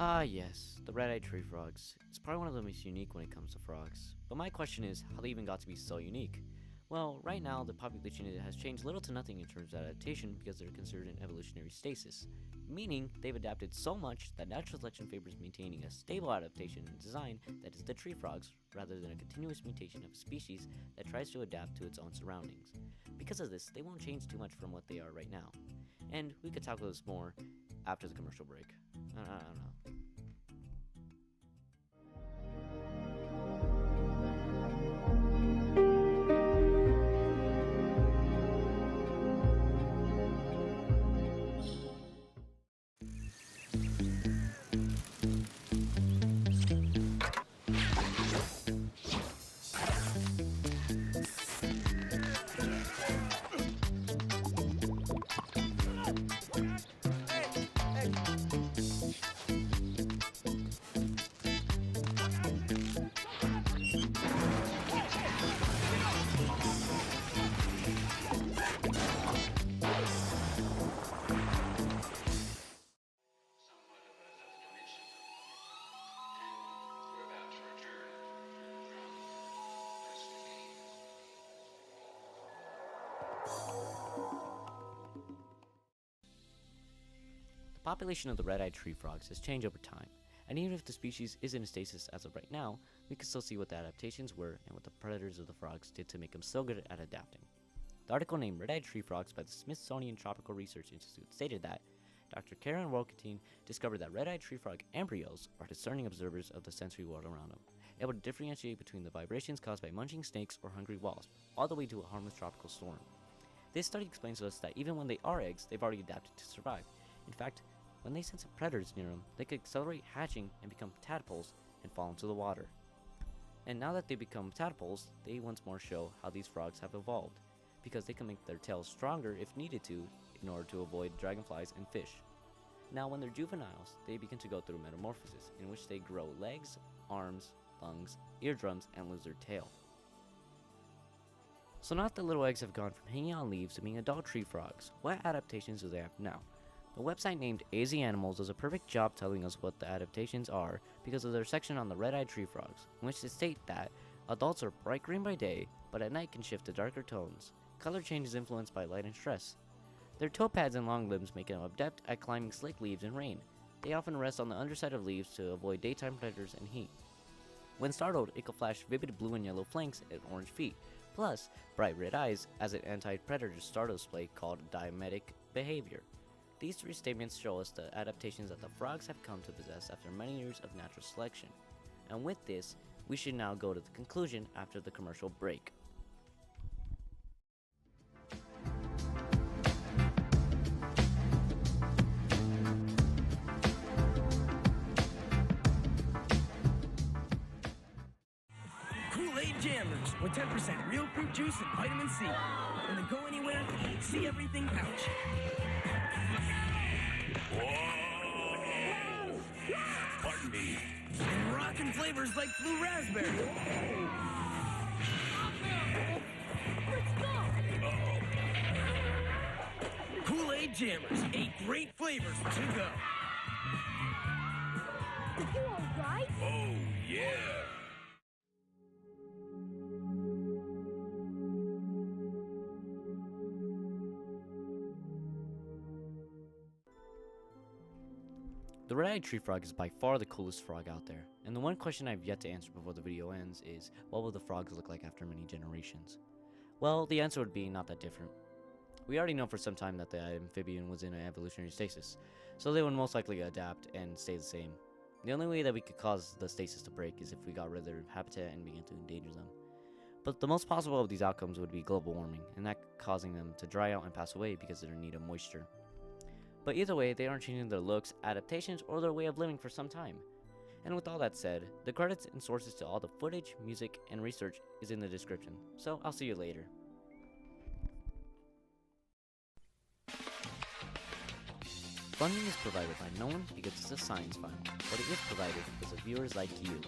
Ah, yes, the red-eyed tree frogs. It's probably one of the most unique when it comes to frogs. But my question is, how they even got to be so unique? Well, right now, the population has changed little to nothing in terms of adaptation because they're considered in evolutionary stasis, meaning they've adapted so much that natural selection favors maintaining a stable adaptation and design that is the tree frogs, rather than a continuous mutation of a species that tries to adapt to its own surroundings. Because of this, they won't change too much from what they are right now. And we could talk about this more after the commercial break. I don't know. Somewhat of another dimension, and you're about to return from personal gain. The population of the red-eyed tree frogs has changed over time, and even if the species is in a stasis as of right now, we can still see what the adaptations were and what the predators of the frogs did to make them so good at adapting. The article named Red-Eyed Tree Frogs by the Smithsonian Tropical Research Institute stated that Dr. Karen Wolketine discovered that red-eyed tree frog embryos are discerning observers of the sensory world around them, able to differentiate between the vibrations caused by munching snakes or hungry wasps, all the way to a harmless tropical storm. This study explains to us that even when they are eggs, they've already adapted to survive. In fact, when they sense predators near them, they could accelerate hatching and become tadpoles and fall into the water. And now that they become tadpoles, they once more show how these frogs have evolved, because they can make their tails stronger if needed to in order to avoid dragonflies and fish. Now when they're juveniles, they begin to go through metamorphosis, in which they grow legs, arms, lungs, eardrums, and lose their tail. So now that the little eggs have gone from hanging on leaves to being adult tree frogs, what adaptations do they have now? The website named AZ Animals does a perfect job telling us what the adaptations are because of their section on the red-eyed tree frogs, in which they state that adults are bright green by day, but at night can shift to darker tones. Color change is influenced by light and stress. Their toe pads and long limbs make them adept at climbing slick leaves in rain. They often rest on the underside of leaves to avoid daytime predators and heat. When startled, it can flash vivid blue and yellow flanks and orange feet, plus bright red eyes as an anti-predator startle display called diametic behavior. These three statements show us the adaptations that the frogs have come to possess after many years of natural selection. And with this, we should now go to the conclusion after the commercial break. Kool-Aid Jammers with 10% real fruit juice and vitamin C. In the Go Anywhere, See Everything pouch. Pardon me. And rockin' flavors like blue raspberry. Kool-Aid Jammers, 8 great flavors to go. You alright? Oh, yeah. The red-eyed tree frog is by far the coolest frog out there, and the one question I've yet to answer before the video ends is, what will the frogs look like after many generations? Well, the answer would be not that different. We already know for some time that the amphibian was in an evolutionary stasis, so they would most likely adapt and stay the same. The only way that we could cause the stasis to break is if we got rid of their habitat and began to endanger them. But the most possible of these outcomes would be global warming, and that causing them to dry out and pass away because of their need of moisture. But either way, they aren't changing their looks, adaptations, or their way of living for some time. And with all that said, the credits and sources to all the footage, music, and research is in the description, so I'll see you later. Funding is provided by no one because it's a science fund, but it is provided because of viewers like you.